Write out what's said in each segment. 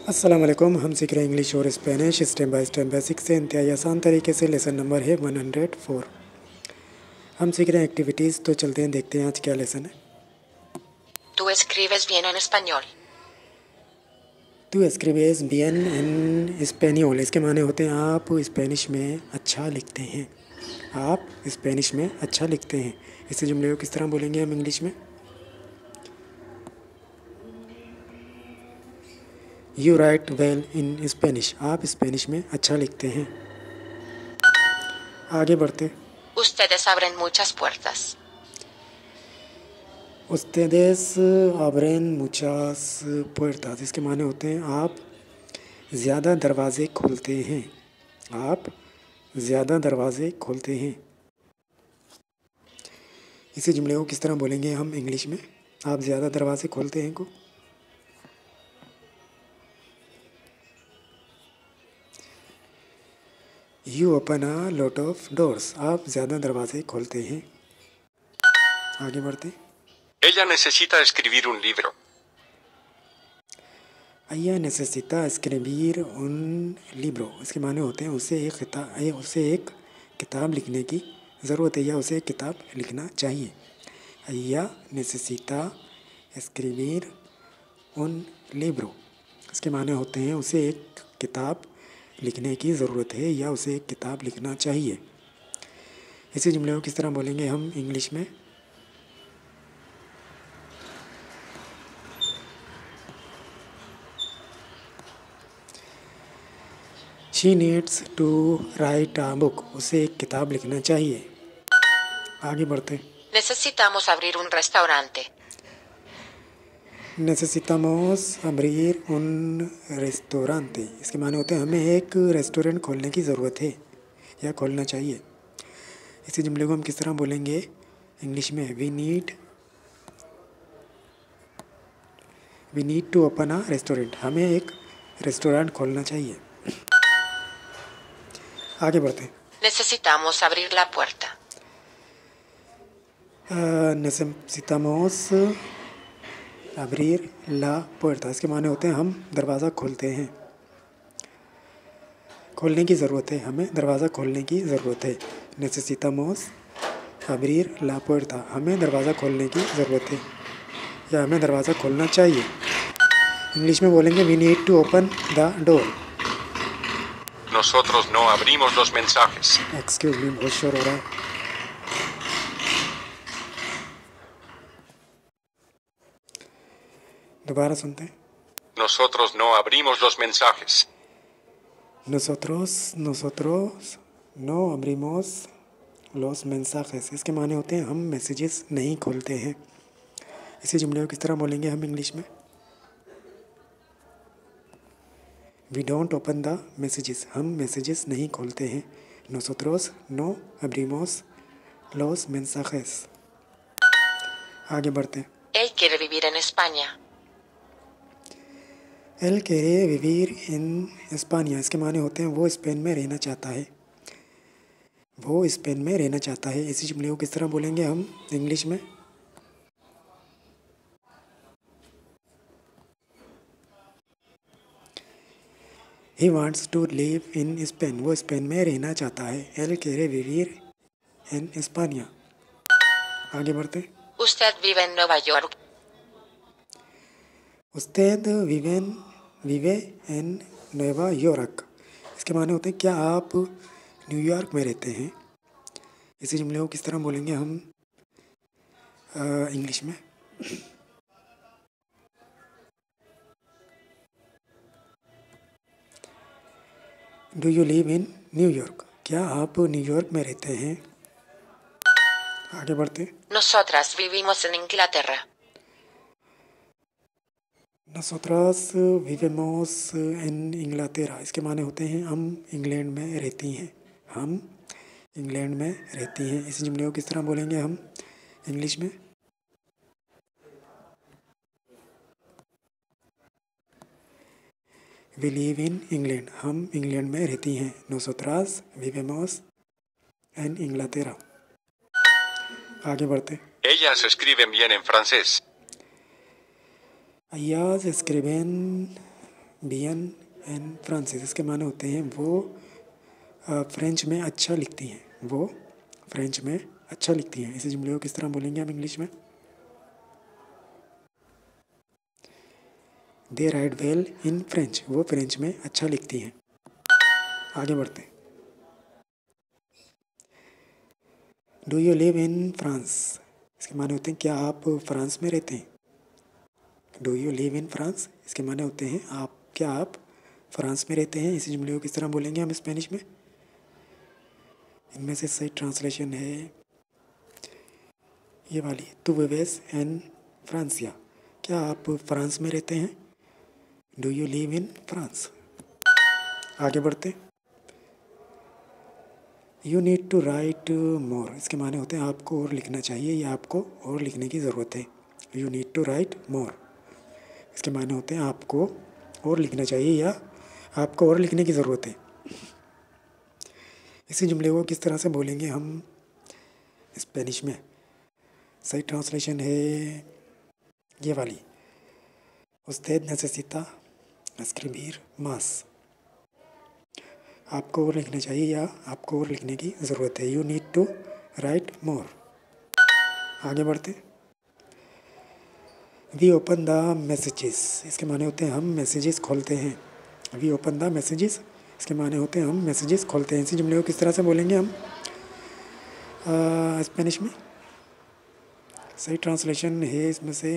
अस्सलाम वालेकुम। हम सीख रहे हैं इंग्लिश और Spanish step by step basic से इंतहाई आसान तरीके से। लेसन नंबर है 104। हम सीख रहे हैं एक्टिविटीज़, तो चलते हैं देखते हैं आज क्या लेसन है। Tú escribes bien en español. तू एस्क्रिबेस बियन इन स्पेनियोल, इसके माने होते हैं आप स्पेनिश में अच्छा लिखते हैं। आप स्पेनिश में अच्छा लिखते हैं। इसे जुमले को किस तरह बोलेंगे हम इंग्लिश में? You right well in Spanish, आप स्पेनिश में अच्छा लिखते हैं। आगे बढ़ते। Ustedes abren muchas puertas. उस्तेदेस abren muchas puertas, इसके माने होते हैं आप ज़्यादा दरवाज़े खोलते हैं। आप ज़्यादा दरवाज़े खोलते हैं। इसी जुमले को किस तरह बोलेंगे हम इंग्लिश में? आप ज़्यादा दरवाज़े खोलते हैं को। You open a lot of doors, आप ज़्यादा दरवाज़े खोलते हैं। आगे बढ़ते। Ella necesita escribir un libro. ella necesita escribir un libro, इसके माने होते हैं उसे एक किताब लिखने की ज़रूरत है या उसे एक किताब लिखना चाहिए। ella necesita escribir un libro, इसके माने होते हैं उसे एक किताब लिखने की ज़रूरत है या उसे एक किताब लिखना चाहिए। इसी जुमले को किस तरह बोलेंगे हम इंग्लिश में? She needs to write a book, उसे एक किताब लिखना चाहिए। आगे बढ़ते। Necesitamos abrir un restaurante. नेसेसिटामोस अब्rir un restaurante, इसके माने होते हैं हमें एक रेस्टोरेंट खोलने की ज़रूरत है या खोलना चाहिए। इसी जुमले को हम किस तरह बोलेंगे इंग्लिश में? We need to open a restaurant, हमें एक रेस्टोरेंट खोलना चाहिए। आगे बढ़ते। Necesitamos abrir la puerta. नेसेसिटामोस अब्rir ला पुerta, इसके माने होते हैं हम दरवाज़ा खोलते हैं। खोलने की ज़रूरत है, हमें दरवाज़ा खोलने की ज़रूरत है। नेसेसिटामोस abrir la puerta, हमें दरवाज़ा खोलने की ज़रूरत है या हमें दरवाज़ा खोलना चाहिए। इंग्लिश में बोलेंगे we need to open the door. Nosotros no abrimos los mensajes. Excuse me, बहुत शोर हो रहा है। दोबारा सुनते हैं। Nosotros no abrimos los mensajes. nosotros no abrimos los mensajes, इसके माने होते हैं हम मैसेजेस नहीं खोलते हैं। इसी जुमले को किस तरह बोलेंगे हम इंग्लिश में? We don't open the messages, हम मैसेजेस नहीं खोलते हैं। nosotros no abrimos los mensajes। आगे बढ़ते। Él quiere vivir en España. él quiere vivir en España, इसके माने होते हैं वो स्पेन में रहना चाहता है। वो स्पेन में रहना चाहता है। इसी जुमले को किस तरह बोलेंगे हम इंग्लिश में? He wants to live in Spain, वो स्पेन में रहना चाहता है। él quiere vivir en España। आगे बढ़ते। Usted vive en Nueva York. usted vive en Nueva York, इसके माने होते हैं क्या आप न्यूयॉर्क में रहते हैं। इसी जुमले को किस तरह बोलेंगे हम इंग्लिश में? Do you live in New York, क्या आप न्यूयॉर्क में रहते हैं। आगे बढ़ते। Nosotras vivimos en Inglaterra. nosotras vivimos en Inglaterra, इसके माने होते हैं हम इंग्लैंड में रहती हैं। हम इंग्लैंड में रहती हैं। इसी जुमले को किस तरह बोलेंगे हम इंग्लिश में? वी लिव इन इंग्लैंड, हम इंग्लैंड में रहती हैं। nosotras vivimos en Inglaterra। आगे बढ़ते। Ellas escriben bien en francés. ellas escriben बियन एन फ्रांसिस, इसके माने होते हैं वो फ्रेंच में अच्छा लिखती हैं। वो फ्रेंच में अच्छा लिखती हैं। इसी जुमले को किस तरह बोलेंगे हम इंग्लिश में? दे राइट वेल इन फ्रेंच, वो फ्रेंच में अच्छा लिखती हैं। आगे बढ़ते हैं। Do you live in France, इसके माने होते हैं क्या आप फ्रांस में रहते हैं? Do you live in France, इसके माने होते हैं क्या आप फ्रांस में रहते हैं। इसी जुमले को किस तरह बोलेंगे हम स्पेनिश में? इनमें से सही ट्रांसलेशन है ये वाली, तू विवेस एन फ्रांसिया, क्या आप फ्रांस में रहते हैं? Do you live in France. आगे बढ़ते। यू नीड टू राइट मोर, इसके माने होते हैं आपको और लिखना चाहिए या आपको और लिखने की ज़रूरत है। यू नीड टू राइट मोर, इसके माने होते हैं आपको और लिखना चाहिए या आपको और लिखने की ज़रूरत है। इसी जुमले को किस तरह से बोलेंगे हम स्पेनिश में? सही ट्रांसलेशन है ये वाली, usted necesita escribir más, आपको और लिखना चाहिए या आपको और लिखने की ज़रूरत है। यू नीड टू राइट मोर। आगे बढ़ते। वी ओपन द मैसेजेस, इसके माने होते हैं हम मैसेजेस खोलते हैं। वी ओपन द मैसेजेस, इसके माने होते हैं हम मैसेजेस खोलते हैं। इसी जुमले को किस तरह से बोलेंगे हम स्पेनिश में? सही ट्रांसलेशन है इसमें से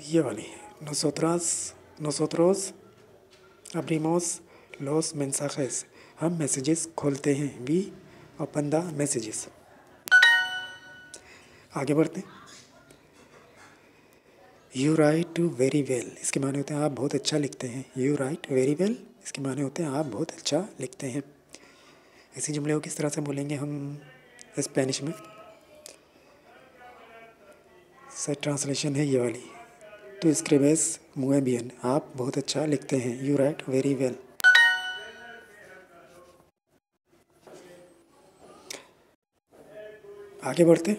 ये वाली, nosotros abrimos los mensajes, हम मैसेजेस खोलते हैं। We open the messages. आगे बढ़ते। यू राइट वेरी वेल, इसके माने होते हैं आप बहुत अच्छा लिखते हैं। यू राइट वेरी वेल, इसके माने होते हैं आप बहुत अच्छा लिखते हैं। इसी जुमले को किस तरह से बोलेंगे हम स्पेनिश में? सही ट्रांसलेशन है ये वाली, तो escribes muy bien, आप बहुत अच्छा लिखते हैं। You right very well. आगे बढ़ते।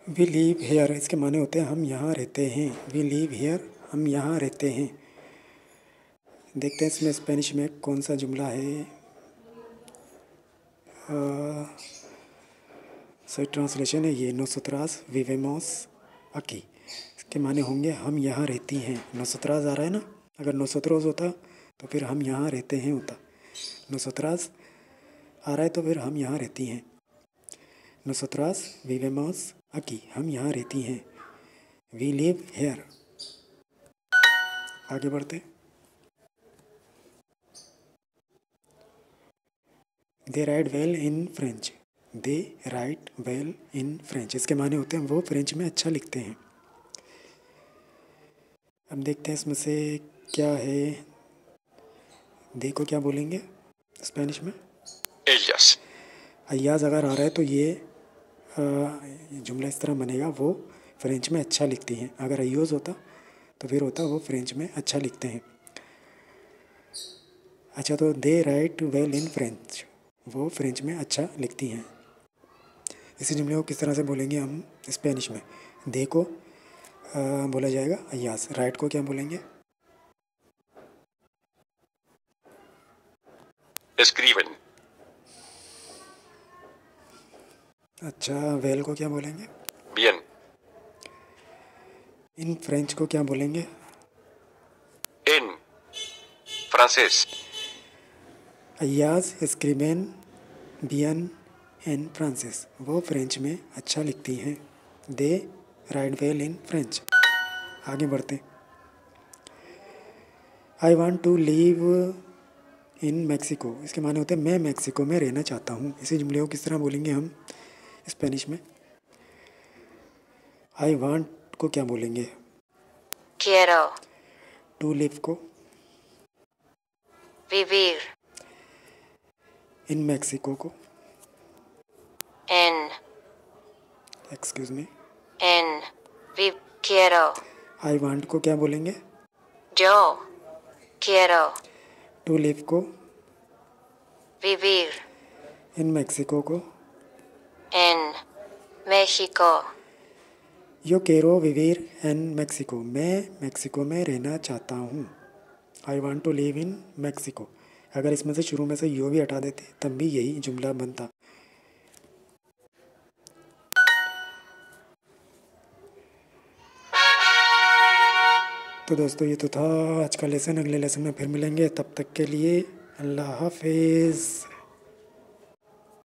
वी लिव हेयर, इसके माने होते हैं हम यहाँ रहते हैं। वी लिव हेयर, हम यहाँ रहते हैं। देखते हैं इसमें स्पेनिश में कौन सा जुमला है। सही ट्रांसलेशन है ये, nosotras vivimos aquí, इसके माने होंगे हम यहाँ रहती हैं। nosotras आ रहा है ना, अगर nosotros होता तो फिर हम यहाँ रहते हैं होता। nosotras आ रहा है तो फिर हम यहाँ रहती हैं। nosotras vivimos aquí, हम यहाँ रहती हैं। we live here। आगे बढ़ते। they write well in French, they write well in French, इसके माने होते हैं वो फ्रेंच में अच्छा लिखते हैं। अब देखते हैं इसमें से क्या है। देखो क्या बोलेंगे स्पेनिश में? Ellas, अय्याज अगर आ रहा है तो ये जुमला इस तरह बनेगा, वो फ्रेंच में अच्छा लिखती हैं। अगर अयोज होता तो फिर होता वो फ्रेंच में अच्छा लिखते हैं। अच्छा, तो दे राइट वेल इन फ्रेंच, वो फ्रेंच में अच्छा लिखती हैं। इसी जुमले को किस तरह से बोलेंगे हम स्पेनिश में? दे को बोला जाएगा अय्याज, राइट को क्या बोलेंगे? escriben, अच्छा, वेल को क्या बोलेंगे? bien, इन फ्रेंच को क्या बोलेंगे? en francés, अय्याज स्क्रीबेन बियन एन फ्रांसिस, वो फ्रेंच में अच्छा लिखती हैं। They write well in French. आगे बढ़ते। I want to live in Mexico, इसके माने होते हैं मैं मैक्सिको में रहना चाहता हूँ। इसी जुमले को किस तरह बोलेंगे हम स्पेनिश में? आई वॉन्ट को क्या बोलेंगे? Quiero टू लिव को? vivir इन मैक्सिको को? en excuse me. quiero, I want को क्या बोलेंगे? yo quiero टू लिव को? vivir इन मैक्सिको को? en México. Yo quiero vivir en Mexico. मैं मेक्सिको में रहना चाहता हूँ. I want to live in Mexico. अगर इसमें से शुरू में से यो भी हटा देते तब भी यही जुमला बनता. तो दोस्तों ये तो था आज का लेसन. अगले लेसन में फिर मिलेंगे. तब तक के लिए अल्लाह हाफिज़.